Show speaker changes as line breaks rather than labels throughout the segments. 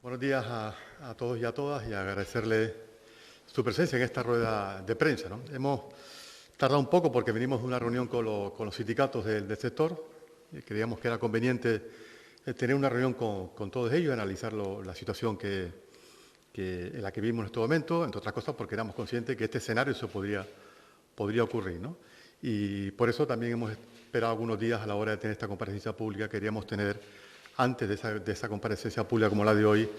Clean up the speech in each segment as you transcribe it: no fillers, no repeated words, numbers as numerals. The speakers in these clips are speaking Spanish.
Buenos días a todos y a todas y agradecerle su presencia en esta rueda de prensa, ¿no? Hemos tardado un poco porque venimos de una reunión con los sindicatos del sector y creíamos que era conveniente tener una reunión con todos ellos y analizar la situación en la que vivimos en este momento, entre otras cosas porque éramos conscientes que este escenario se podría ocurrir, ¿no? Y por eso también hemos esperado algunos días a la hora de tener esta comparecencia pública. Queríamos tener, antes de esa comparecencia pública como la de hoy,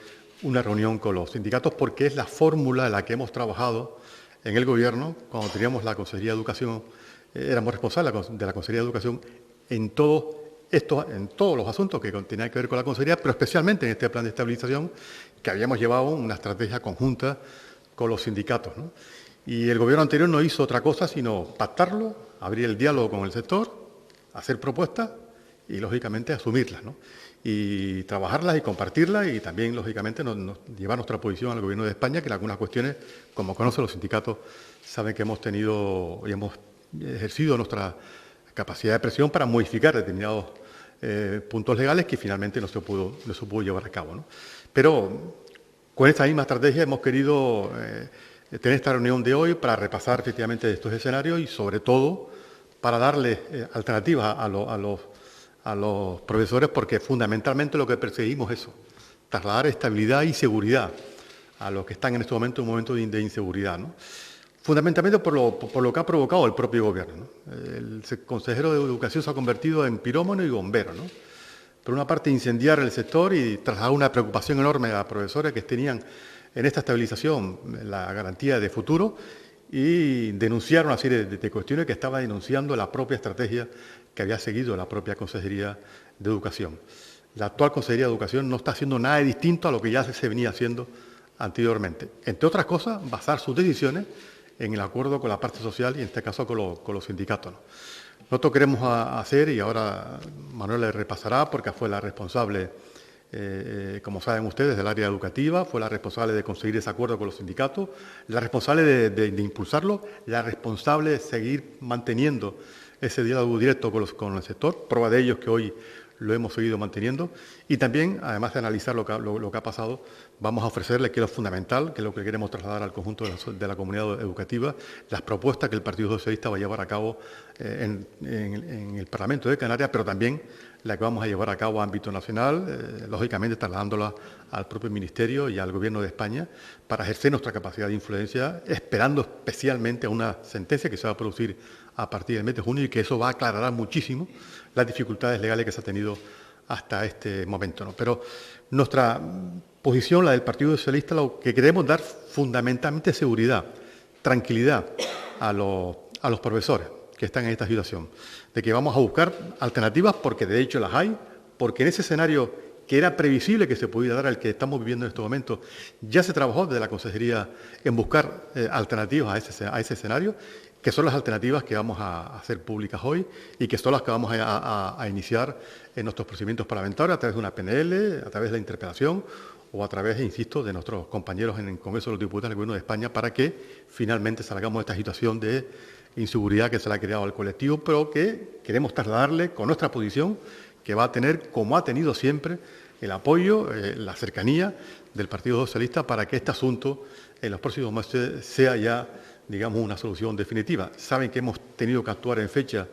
una reunión con los sindicatos, porque es la fórmula en la que hemos trabajado en el Gobierno cuando teníamos la Consejería de Educación. Éramos responsables de la Consejería de Educación en todos los asuntos que tenían que ver con la Consejería, pero especialmente en este plan de estabilización, que habíamos llevado una estrategia conjunta con los sindicatos, ¿no? Y el Gobierno anterior no hizo otra cosa sino pactarlo, abrir el diálogo con el sector, hacer propuestas y, lógicamente, asumirlas, ¿no? Y trabajarlas y compartirlas y también, lógicamente, llevar nuestra posición al Gobierno de España, que en algunas cuestiones, como conocen los sindicatos, saben que hemos tenido y hemos ejercido nuestra capacidad de presión para modificar determinados puntos legales que finalmente no se pudo llevar a cabo, ¿no? Pero con esta misma estrategia hemos querido tener esta reunión de hoy para repasar efectivamente estos escenarios y, sobre todo, para darle alternativas a los profesores, porque fundamentalmente lo que perseguimos es eso, trasladar estabilidad y seguridad a los que están en este momento en un momento de inseguridad, ¿no? Fundamentalmente por lo que ha provocado el propio Gobierno, ¿no? El consejero de Educación se ha convertido en pirómano y bombero, ¿no? Por una parte, incendiar el sector y trasladar una preocupación enorme a profesores que tenían en esta estabilización la garantía de futuro, y denunciar una serie de cuestiones que estaba denunciando la propia estrategia que había seguido la propia Consejería de Educación. La actual Consejería de Educación no está haciendo nada distinto a lo que ya se venía haciendo anteriormente. Entre otras cosas, basar sus decisiones en el acuerdo con la parte social y, en este caso, con los sindicatos, ¿no? Nosotros queremos hacer, y ahora Manuela le repasará, porque fue la responsable, como saben ustedes, del área educativa, fue la responsable de conseguir ese acuerdo con los sindicatos, la responsable de impulsarlo, la responsable de seguir manteniendo ese diálogo directo con el sector, prueba de ello es que hoy lo hemos seguido manteniendo, y también, además de analizar lo que ha pasado, vamos a ofrecerle, que es lo fundamental, que es lo que queremos trasladar al conjunto de la comunidad educativa, las propuestas que el Partido Socialista va a llevar a cabo en el Parlamento de Canarias, pero también la que vamos a llevar a cabo a ámbito nacional, lógicamente trasladándola al propio Ministerio y al Gobierno de España, para ejercer nuestra capacidad de influencia, esperando especialmente a una sentencia que se va a producir a partir del mes de junio y que eso va a aclarar muchísimo las dificultades legales que se ha tenido hasta este momento, ¿no? Pero nuestra posición, la del Partido Socialista, lo que queremos dar fundamentalmente es seguridad, tranquilidad a los profesores que están en esta situación, de que vamos a buscar alternativas porque de hecho las hay, porque en ese escenario que era previsible que se pudiera dar al que estamos viviendo en este momento, ya se trabajó desde la Consejería en buscar alternativas a ese escenario, que son las alternativas que vamos a hacer públicas hoy y que son las que vamos a iniciar en nuestros procedimientos parlamentarios a través de una PNL, a través de la interpelación o a través, insisto, de nuestros compañeros en el Congreso de los Diputados del Gobierno de España, para que finalmente salgamos de esta situación de inseguridad que se le ha creado al colectivo, pero que queremos trasladarle con nuestra posición, que va a tener, como ha tenido siempre, el apoyo, la cercanía del Partido Socialista, para que este asunto en los próximos meses sea ya, digamos, una solución definitiva. Saben que hemos tenido que actuar en fecha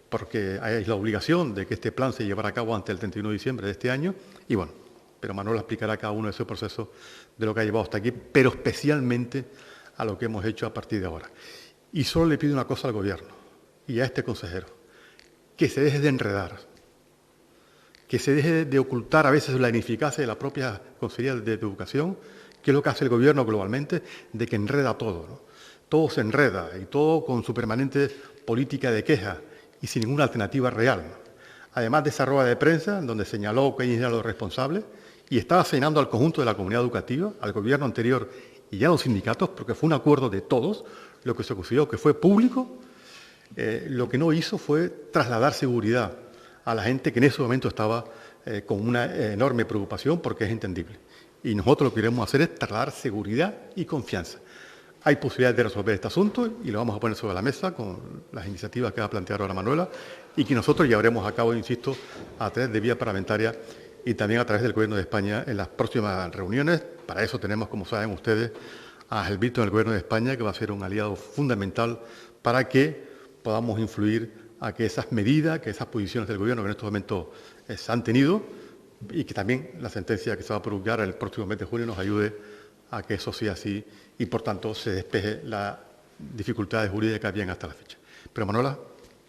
porque hay la obligación de que este plan se llevara a cabo antes del 31 de diciembre de este año, y bueno, pero Manuel explicará cada uno de esos procesos de lo que ha llevado hasta aquí, pero especialmente a lo que hemos hecho a partir de ahora. Y solo le pido una cosa al Gobierno y a este consejero: que se deje de enredar, que se deje de ocultar a veces la ineficacia de la propia Consejería de Educación, que es lo que hace el Gobierno globalmente, de que enreda todo, ¿no? Todo se enreda y todo con su permanente política de queja y sin ninguna alternativa real. Además de esa rueda de prensa en donde señaló que ellos eran los responsables y estaba señalando al conjunto de la comunidad educativa, al Gobierno anterior y a los sindicatos, porque fue un acuerdo de todos, lo que se consideró que fue público, lo que no hizo fue trasladar seguridad a la gente que en ese momento estaba con una enorme preocupación, porque es entendible. Y nosotros lo que queremos hacer es trasladar seguridad y confianza. Hay posibilidades de resolver este asunto y lo vamos a poner sobre la mesa con las iniciativas que va a plantear ahora Manuela, y que nosotros llevaremos a cabo, insisto, a través de vía parlamentaria y también a través del Gobierno de España en las próximas reuniones. Para eso tenemos, como saben ustedes, a Ángel Víctor en el Gobierno de España, que va a ser un aliado fundamental para que podamos influir a que esas medidas, que esas posiciones del Gobierno que en estos momentos se han tenido, y que también la sentencia que se va a promulgar el próximo mes de junio nos ayude a que eso sea así y, por tanto, se despeje las dificultades jurídicas que habían hasta la fecha. Pero, Manuela,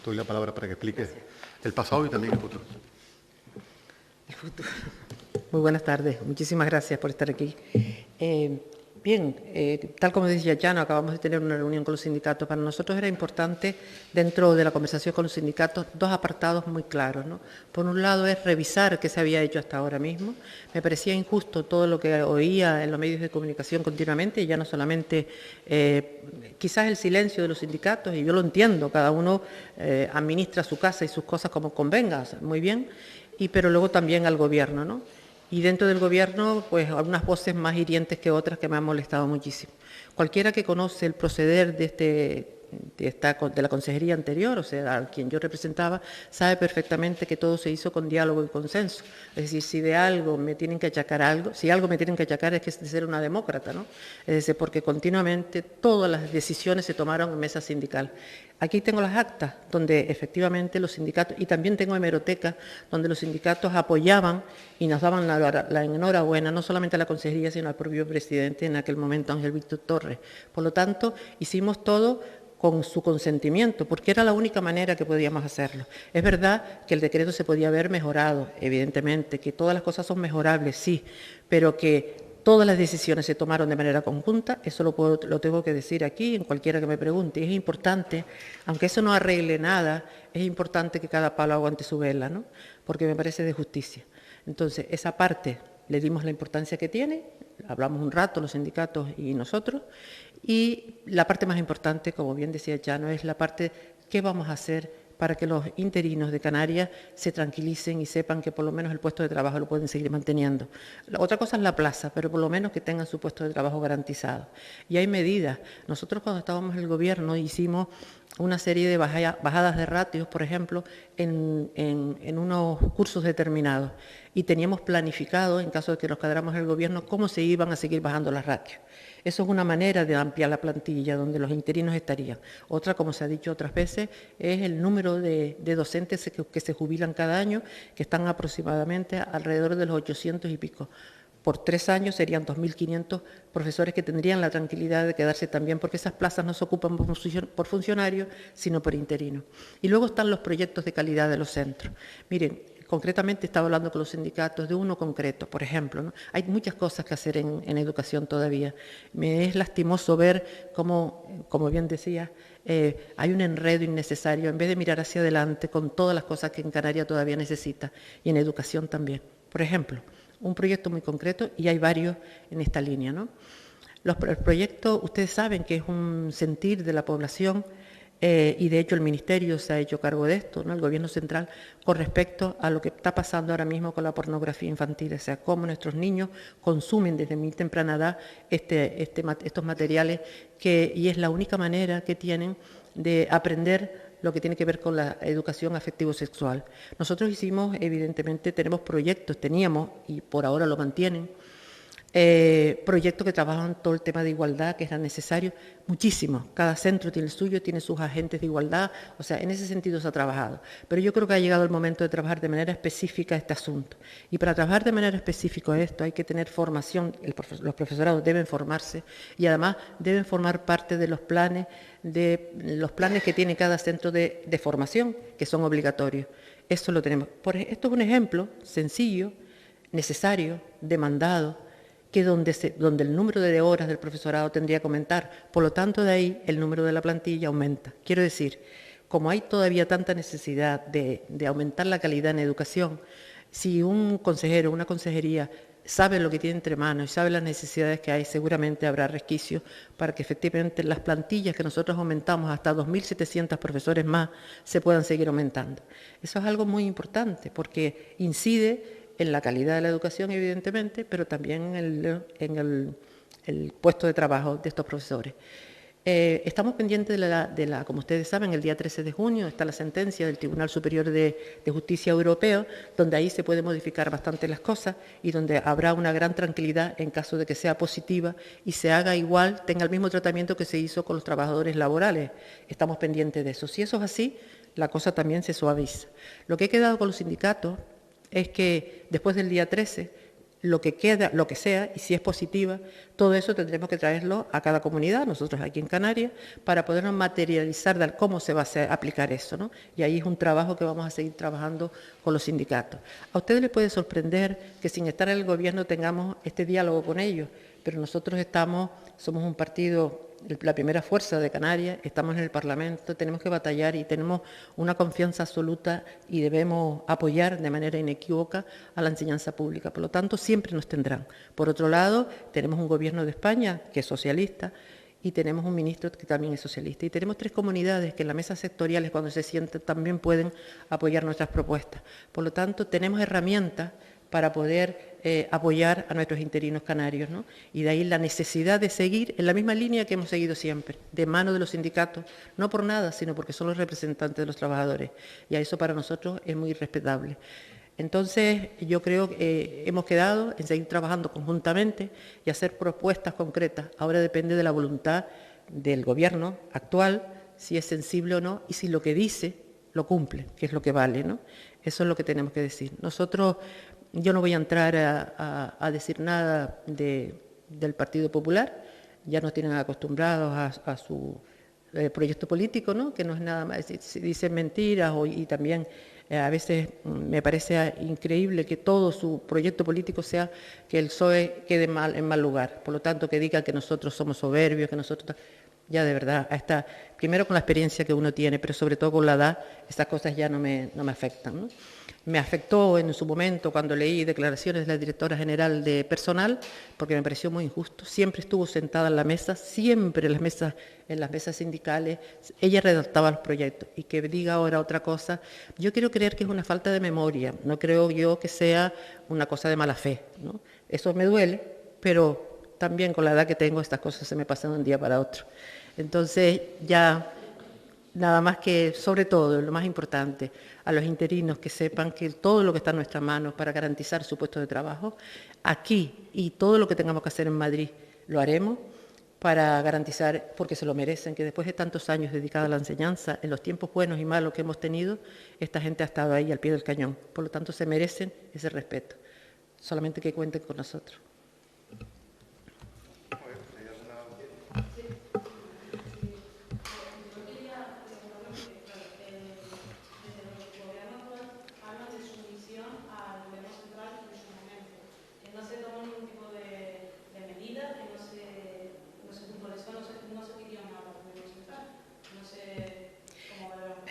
doy la palabra para que expliques el pasado y también el futuro.
Muy buenas tardes. Muchísimas gracias por estar aquí. Tal como decía Llano, acabamos de tener una reunión con los sindicatos. Para nosotros era importante, dentro de la conversación con los sindicatos, dos apartados muy claros, ¿no? Por un lado es revisar qué se había hecho hasta ahora mismo. Me parecía injusto todo lo que oía en los medios de comunicación continuamente, y ya no solamente quizás el silencio de los sindicatos, y yo lo entiendo, cada uno administra su casa y sus cosas como convenga, muy bien, pero luego también al gobierno, ¿no? Y dentro del Gobierno, pues algunas voces más hirientes que otras que me han molestado muchísimo. Cualquiera que conoce el proceder de la consejería anterior, o sea, a quien yo representaba, sabe perfectamente que todo se hizo con diálogo y consenso. Es decir, si de algo me tienen que achacar algo, si algo me tienen que achacar es que es de ser una demócrata, ¿no? Es decir, porque continuamente todas las decisiones se tomaron en mesa sindical. Aquí tengo las actas donde efectivamente los sindicatos, y también tengo hemeroteca, donde los sindicatos apoyaban y nos daban la enhorabuena, no solamente a la consejería, sino al propio presidente en aquel momento, Ángel Víctor Torres. Por lo tanto, hicimos todo con su consentimiento, porque era la única manera que podíamos hacerlo. Es verdad que el decreto se podía haber mejorado, evidentemente, que todas las cosas son mejorables, sí, pero que todas las decisiones se tomaron de manera conjunta, eso lo tengo que decir aquí, en cualquiera que me pregunte. Es importante, aunque eso no arregle nada, es importante que cada palo aguante su vela, ¿no? Porque me parece de justicia. Entonces, esa parte le dimos la importancia que tiene, hablamos un rato los sindicatos y nosotros, y la parte más importante, como bien decía Llano, es la parte ¿qué vamos a hacer para que los interinos de Canarias se tranquilicen y sepan que por lo menos el puesto de trabajo lo pueden seguir manteniendo? La otra cosa es la plaza, pero por lo menos que tengan su puesto de trabajo garantizado. Y hay medidas. Nosotros cuando estábamos en el gobierno hicimos una serie de bajadas de ratios, por ejemplo, en unos cursos determinados. Y teníamos planificado, en caso de que nos quedáramos en el gobierno, cómo se iban a seguir bajando las ratios. Eso es una manera de ampliar la plantilla donde los interinos estarían. Otra, como se ha dicho otras veces, es el número de docentes que se jubilan cada año, que están aproximadamente alrededor de los 800 y pico. Por 3 años serían 2.500 profesores que tendrían la tranquilidad de quedarse también, porque esas plazas no se ocupan por funcionarios, sino por interinos. Y luego están los proyectos de calidad de los centros. Miren, concretamente estaba hablando con los sindicatos de uno concreto, por ejemplo, ¿no? Hay muchas cosas que hacer en educación todavía. Me es lastimoso ver cómo, como bien decía, hay un enredo innecesario, en vez de mirar hacia adelante con todas las cosas que en Canarias todavía necesita, y en educación también. Por ejemplo, un proyecto muy concreto, y hay varios en esta línea, ¿no? El proyecto, ustedes saben que es un sentir de la población, y de hecho el Ministerio se ha hecho cargo de esto, ¿no? El Gobierno central, con respecto a lo que está pasando ahora mismo con la pornografía infantil, o sea, cómo nuestros niños consumen desde muy temprana edad estos materiales, y es la única manera que tienen de aprender lo que tiene que ver con la educación afectivo-sexual. Nosotros hicimos, evidentemente, teníamos, y por ahora lo mantienen, proyectos que trabajan todo el tema de igualdad, que era necesario, muchísimo. Cada centro tiene el suyo, tiene sus agentes de igualdad, o sea, en ese sentido se ha trabajado. Pero yo creo que ha llegado el momento de trabajar de manera específica este asunto. Y para trabajar de manera específica esto hay que tener formación, los profesorados deben formarse y además deben formar parte de los planes que tiene cada centro de formación, que son obligatorios. Eso lo tenemos. Esto es un ejemplo sencillo, necesario, demandado, que donde el número de horas del profesorado tendría que aumentar. Por lo tanto, de ahí el número de la plantilla aumenta. Quiero decir, como hay todavía tanta necesidad de aumentar la calidad en educación, si un consejero, una consejería, sabe lo que tiene entre manos y sabe las necesidades que hay, seguramente habrá resquicios para que efectivamente las plantillas que nosotros aumentamos hasta 2.700 profesores más se puedan seguir aumentando. Eso es algo muy importante porque incide en la calidad de la educación, evidentemente, pero también en el puesto de trabajo de estos profesores. Estamos pendientes como ustedes saben, el día 13 de junio está la sentencia del Tribunal Superior de Justicia Europeo, donde ahí se puede modificar bastante las cosas y donde habrá una gran tranquilidad en caso de que sea positiva y se haga igual, tenga el mismo tratamiento que se hizo con los trabajadores laborales. Estamos pendientes de eso. Si eso es así, la cosa también se suaviza. Lo que he quedado con los sindicatos es que después del día 13, lo que queda, lo que sea, y si es positiva, todo eso tendremos que traerlo a cada comunidad, nosotros aquí en Canarias, para podernos materializar de cómo se va a aplicar eso, ¿no? Y ahí es un trabajo que vamos a seguir trabajando con los sindicatos. A ustedes les puede sorprender que sin estar en el gobierno tengamos este diálogo con ellos, pero nosotros somos un partido, la primera fuerza de Canarias, estamos en el Parlamento, tenemos que batallar y tenemos una confianza absoluta y debemos apoyar de manera inequívoca a la enseñanza pública. Por lo tanto, siempre nos tendrán. Por otro lado, tenemos un gobierno de España que es socialista y tenemos un ministro que también es socialista. Y tenemos 3 comunidades que en las mesas sectoriales, cuando se sienten, también pueden apoyar nuestras propuestas. Por lo tanto, tenemos herramientas para poder apoyar a nuestros interinos canarios, ¿no? Y de ahí la necesidad de seguir en la misma línea que hemos seguido siempre, de mano de los sindicatos, no por nada, sino porque son los representantes de los trabajadores. Y a eso para nosotros es muy respetable. Entonces, yo creo que hemos quedado en seguir trabajando conjuntamente y hacer propuestas concretas. Ahora depende de la voluntad del gobierno actual, si es sensible o no, y si lo que dice lo cumple, que es lo que vale, ¿no? Eso es lo que tenemos que decir. Yo no voy a entrar a decir nada del Partido Popular, ya nos tienen acostumbrados a su proyecto político, ¿no? Que no es nada más, se dicen mentiras y también a veces me parece increíble que todo su proyecto político sea que el PSOE quede en mal lugar, por lo tanto que diga que nosotros somos soberbios, que nosotros... Ya de verdad, primero con la experiencia que uno tiene, pero sobre todo con la edad, estas cosas ya no me afectan, ¿no? Me afectó en su momento cuando leí declaraciones de la directora general de personal, porque me pareció muy injusto. Siempre estuvo sentada en la mesa, siempre en las mesas sindicales, ella redactaba los proyectos. Y que diga ahora otra cosa, yo quiero creer que es una falta de memoria, no creo yo que sea una cosa de mala fe, ¿no? Eso me duele, pero también con la edad que tengo estas cosas se me pasan de un día para otro. Entonces ya... Nada más que, sobre todo, lo más importante, a los interinos que sepan que todo lo que está en nuestras manos para garantizar su puesto de trabajo, aquí y todo lo que tengamos que hacer en Madrid lo haremos para garantizar, porque se lo merecen, que después de tantos años dedicados a la enseñanza, en los tiempos buenos y malos que hemos tenido, esta gente ha estado ahí al pie del cañón. Por lo tanto, se merecen ese respeto. Solamente que cuenten con nosotros.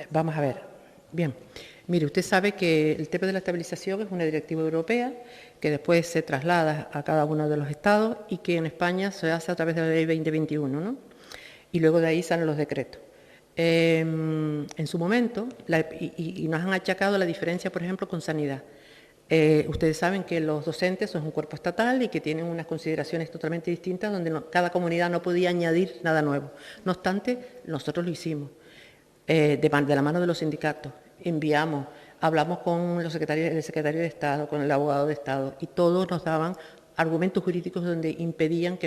Vamos a ver. Bien. Mire, usted sabe que el tema de la estabilización es una directiva europea que después se traslada a cada uno de los estados y que en España se hace a través de la ley 2021, ¿no? Y luego de ahí salen los decretos. En su momento, y nos han achacado la diferencia, por ejemplo, con sanidad. Ustedes saben que los docentes son un cuerpo estatal y que tienen unas consideraciones totalmente distintas donde cada comunidad no podía añadir nada nuevo. No obstante, nosotros lo hicimos. De la mano de los sindicatos, hablamos con el secretario de Estado, con el abogado de Estado, y todos nos daban argumentos jurídicos donde impedían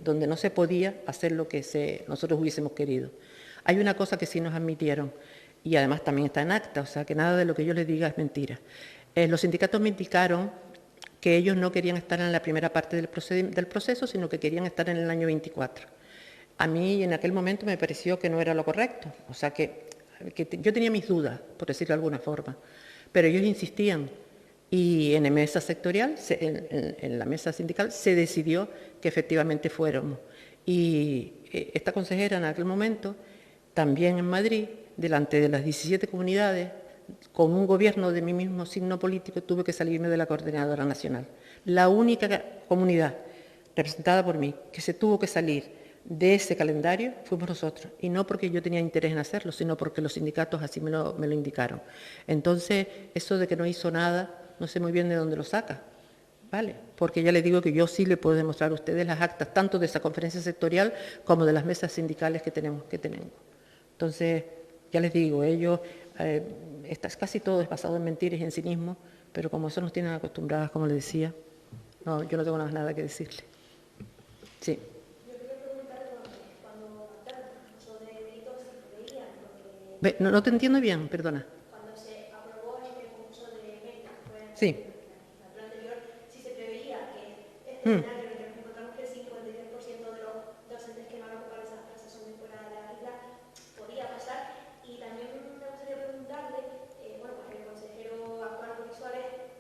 donde no se podía hacer lo que nosotros hubiésemos querido. Hay una cosa que sí nos admitieron, y además también está en acta, o sea que nada de lo que yo les diga es mentira. Los sindicatos me indicaron que ellos no querían estar en la primera parte del proceso, sino que querían estar en el año 24. A mí en aquel momento me pareció que no era lo correcto, o sea que yo tenía mis dudas, por decirlo de alguna forma, pero ellos insistían y en la mesa sectorial, en la mesa sindical, se decidió que efectivamente fuéramos. Y esta consejera en aquel momento, también en Madrid, delante de las 17 comunidades, con un gobierno de mi mismo signo político, tuve que salirme de la coordinadora nacional. La única comunidad representada por mí que se tuvo que salir de ese calendario fuimos nosotros, y no porque yo tenía interés en hacerlo, sino porque los sindicatos así me lo indicaron. Entonces, eso de que no hizo nada, no sé muy bien de dónde lo saca. ¿vale? Porque ya les digo que yo sí le puedo demostrar a ustedes las actas, tanto de esa conferencia sectorial como de las mesas sindicales que tenemos. Entonces, ya les digo, ellos, casi todo es basado en mentiras y en cinismo, pero como eso nos tienen acostumbradas, como les decía, no, yo no tengo nada que decirle. Sí. No te entiendo bien, perdona.
Cuando se aprobó este concurso de becas,
sí.
La anterior, si se preveía que este escenario en el que nos encontramos, que el 53% de los docentes que van a ocupar esas plazas son de fuera de la isla, podía pasar. Y también me gustaría preguntarle, bueno, pues el consejero actual Luis Suárez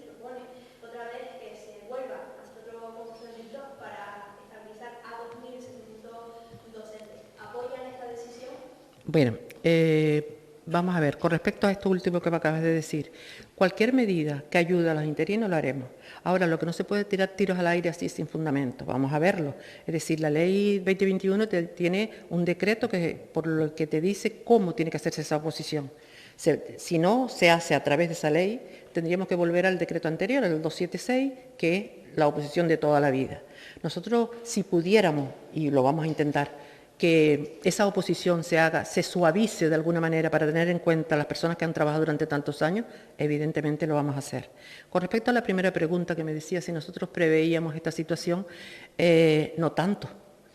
propone otra vez que se vuelva a hacer otro concurso de méritos para estabilizar a 2.700 docentes. ¿Apoyan esta decisión?
Bueno, vamos a ver, con respecto a esto último que me acabas de decir, cualquier medida que ayude a los interinos lo haremos. Ahora, lo que no se puede tirar tiros al aire así sin fundamento, vamos a verlo. Es decir, la ley 2021 tiene un decreto por lo que te dice cómo tiene que hacerse esa oposición. Si no se hace a través de esa ley, tendríamos que volver al decreto anterior, el 276, que es la oposición de toda la vida. Nosotros, si pudiéramos, y lo vamos a intentar, que esa oposición se suavice de alguna manera para tener en cuenta a las personas que han trabajado durante tantos años, evidentemente lo vamos a hacer. Con respecto a la primera pregunta que me decía si nosotros preveíamos esta situación, no tanto,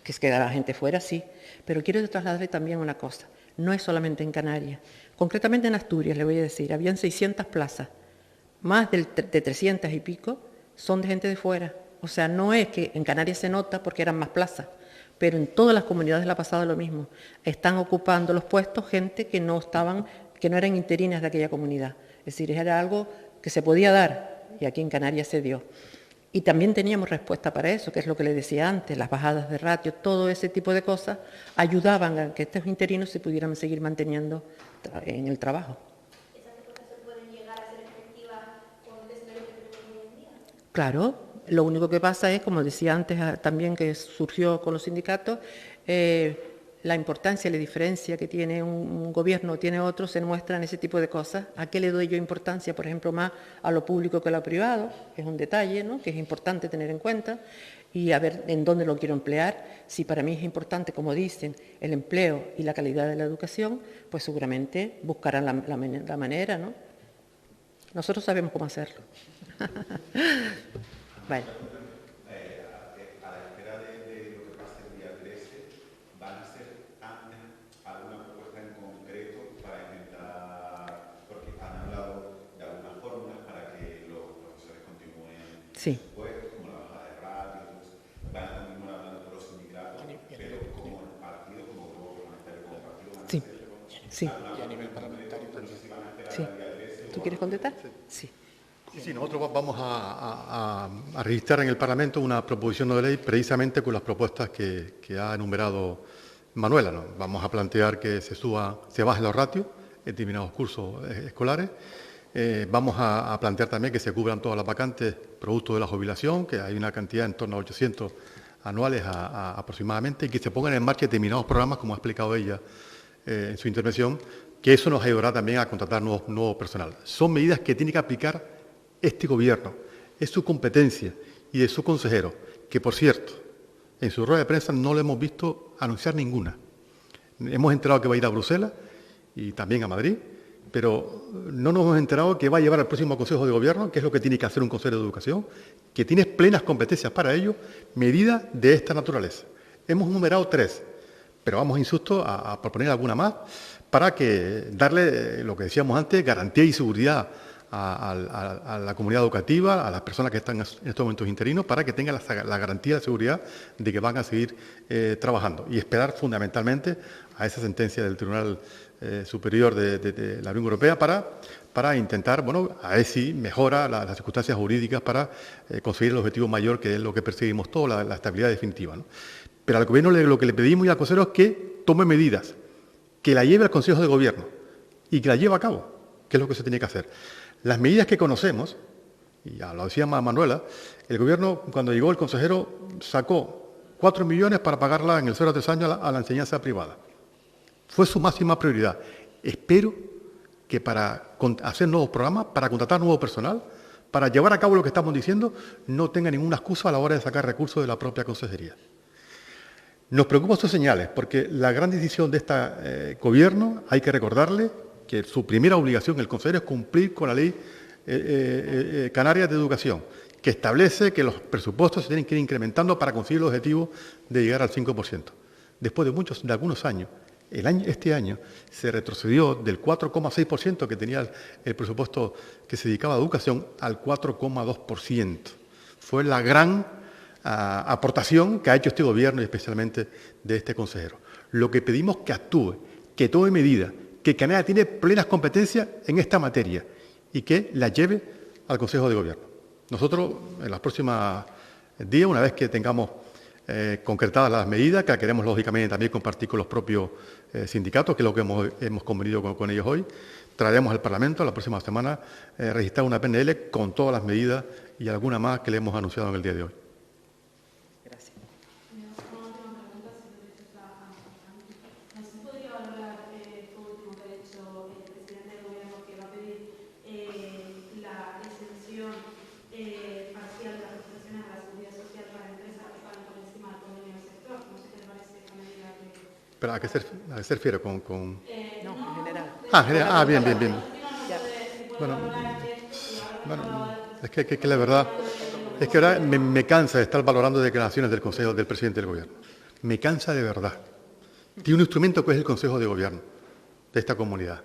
que es que la gente fuera, sí, pero quiero trasladarle también una cosa, no es solamente en Canarias, concretamente en Asturias, le voy a decir, habían 600 plazas, más de 300 y pico son de gente de fuera, o sea, no es que en Canarias se nota porque eran más plazas, pero en todas las comunidades le ha pasado lo mismo. Están ocupando los puestos gente que no eran interinas de aquella comunidad. Es decir, era algo que se podía dar y aquí en Canarias se dio. Y también teníamos respuesta para eso, que es lo que le decía antes, las bajadas de ratio, todo ese tipo de cosas ayudaban a que estos interinos se pudieran seguir manteniendo en el trabajo.
¿Esas respuestas se pueden llegar a ser efectivas con el escenario que tenemos hoy en día?
Claro. Lo único que pasa es, como decía antes también que surgió con los sindicatos, la importancia y la diferencia que tiene un gobierno o tiene otro se muestra en ese tipo de cosas. ¿A qué le doy yo importancia, por ejemplo, más a lo público que a lo privado? Es un detalle, ¿no?, que es importante tener en cuenta y a ver en dónde lo quiero emplear. Si para mí es importante, como dicen, el empleo y la calidad de la educación, pues seguramente buscarán la manera, ¿no? Nosotros sabemos cómo hacerlo. Vale.
A la espera de lo que pase el día 13, ¿van a hacer alguna propuesta en concreto para intentar, porque han hablado de algunas fórmulas para que los profesores continúen después, como la bajada de ratios, van a continuar hablando con los sindicatos, pero como partido, como grupo parlamentario, como partido, van a hacer
y a nivel parlamentario también. No sé si van a esperar al día 13. ¿Tú quieres contestar? Sí.
Sí, nosotros vamos a registrar en el Parlamento una proposición de ley precisamente con las propuestas que ha enumerado Manuela, ¿no? Vamos a plantear que se bajen los ratios en determinados cursos escolares. Vamos a plantear también que se cubran todas las vacantes producto de la jubilación, que hay una cantidad en torno a 800 anuales aproximadamente, y que se pongan en marcha determinados programas, como ha explicado ella en su intervención, que eso nos ayudará también a contratar nuevo personal. Son medidas que tiene que aplicar este gobierno, es su competencia y de su consejero, que por cierto, en su rueda de prensa no le hemos visto anunciar ninguna. Hemos enterado que va a ir a Bruselas y también a Madrid, pero no nos hemos enterado que va a llevar al próximo Consejo de Gobierno, que es lo que tiene que hacer un consejero de educación, que tiene plenas competencias para ello, medidas de esta naturaleza. Hemos enumerado 3, pero vamos, insisto, a proponer alguna más para que darle, lo que decíamos antes, garantía y seguridad a la comunidad educativa, a las personas que están en estos momentos interinos, para que tengan la garantía de seguridad de que van a seguir trabajando y esperar fundamentalmente a esa sentencia del Tribunal Superior de la Unión Europea para intentar, bueno, a ver si mejora las circunstancias jurídicas para conseguir el objetivo mayor, que es lo que perseguimos todos, la estabilidad definitiva, ¿no? Pero al Gobierno lo que le pedimos y al consejero es que tome medidas, que la lleve al Consejo de Gobierno y que la lleve a cabo, que es lo que se tiene que hacer. Las medidas que conocemos, y ya lo decía Manuela, el Gobierno, cuando llegó el consejero, sacó 4 millones para pagarla en el 0 a 3 años a la enseñanza privada. Fue su máxima prioridad. Espero que para hacer nuevos programas, para contratar nuevo personal, para llevar a cabo lo que estamos diciendo, no tenga ninguna excusa a la hora de sacar recursos de la propia consejería. Nos preocupan sus señales, porque la gran decisión de este gobierno, hay que recordarle que su primera obligación, el consejero, es cumplir con la ley canaria de educación, que establece que los presupuestos se tienen que ir incrementando para conseguir el objetivo de llegar al 5%. Después de algunos años, este año se retrocedió del 4,6% que tenía el presupuesto que se dedicaba a educación al 4,2%. Fue la gran aportación que ha hecho este gobierno y especialmente de este consejero. Lo que pedimos que actúe, que tome medidas, que Canarias tiene plenas competencias en esta materia y que la lleve al Consejo de Gobierno. Nosotros, en los próximos días, una vez que tengamos concretadas las medidas, que queremos lógicamente también compartir con los propios sindicatos, que es lo que hemos convenido con ellos hoy, traeremos al Parlamento la próxima semana registrar una PNL con todas las medidas y alguna más que le hemos anunciado en el día de hoy.
Gracias.
¿No se podría valorar esto último que ha dicho el presidente del Gobierno, que va a pedir la exención parcial de las prestaciones a la seguridad social para empresas que pagan por encima del convenio del sector? No sé qué le parece esta medida que...
¿Pero a qué se refiere con...?
No, en general.
General. Bien.
Ya.
Bueno, es que la verdad es que ahora me cansa de estar valorando declaraciones del Consejo del presidente del Gobierno. Me cansa de verdad. Tiene un instrumento que es el Consejo de Gobierno de esta comunidad.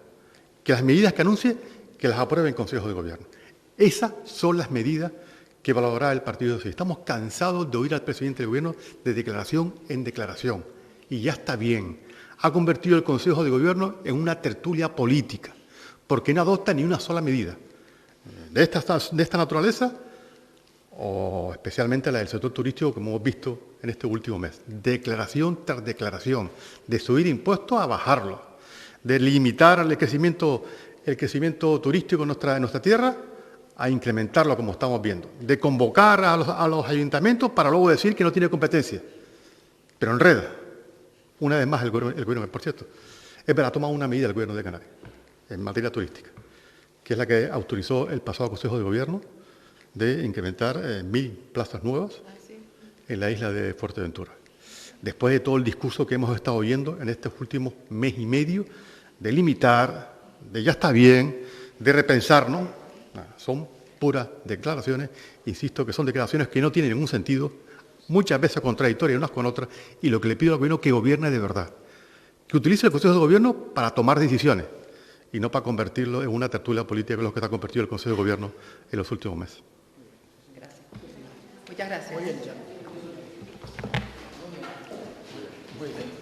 Que las medidas que anuncie, que las apruebe el Consejo de Gobierno. Esas son las medidas que valorará el Partido Socialista. Estamos cansados de oír al presidente del Gobierno de declaración en declaración. Y ya está bien. Ha convertido el Consejo de Gobierno en una tertulia política, porque no adopta ni una sola medida de esta naturaleza, o especialmente la del sector turístico, como hemos visto en este último mes. Declaración tras declaración, de subir impuestos a bajarlos, de limitar el crecimiento turístico en nuestra tierra a incrementarlo, como estamos viendo, de convocar a los ayuntamientos para luego decir que no tiene competencia, pero enreda. Una vez más el gobierno, por cierto, es verdad, ha tomado una medida el Gobierno de Canarias en materia turística, que es la que autorizó el pasado Consejo de Gobierno de incrementar 1.000 plazas nuevas en la isla de Fuerteventura. Después de todo el discurso que hemos estado oyendo en estos últimos mes y medio, de limitar, de ya está bien, de repensarnos, son puras declaraciones, insisto que son declaraciones que no tienen ningún sentido, muchas veces contradictorias unas con otras, y lo que le pido al Gobierno es que gobierne de verdad, que utilice el Consejo de Gobierno para tomar decisiones y no para convertirlo en una tertulia política, que es lo que está convertido el Consejo de Gobierno en los últimos meses.
Gracias. Muchas gracias.
Muy bien, ya. Muy bien.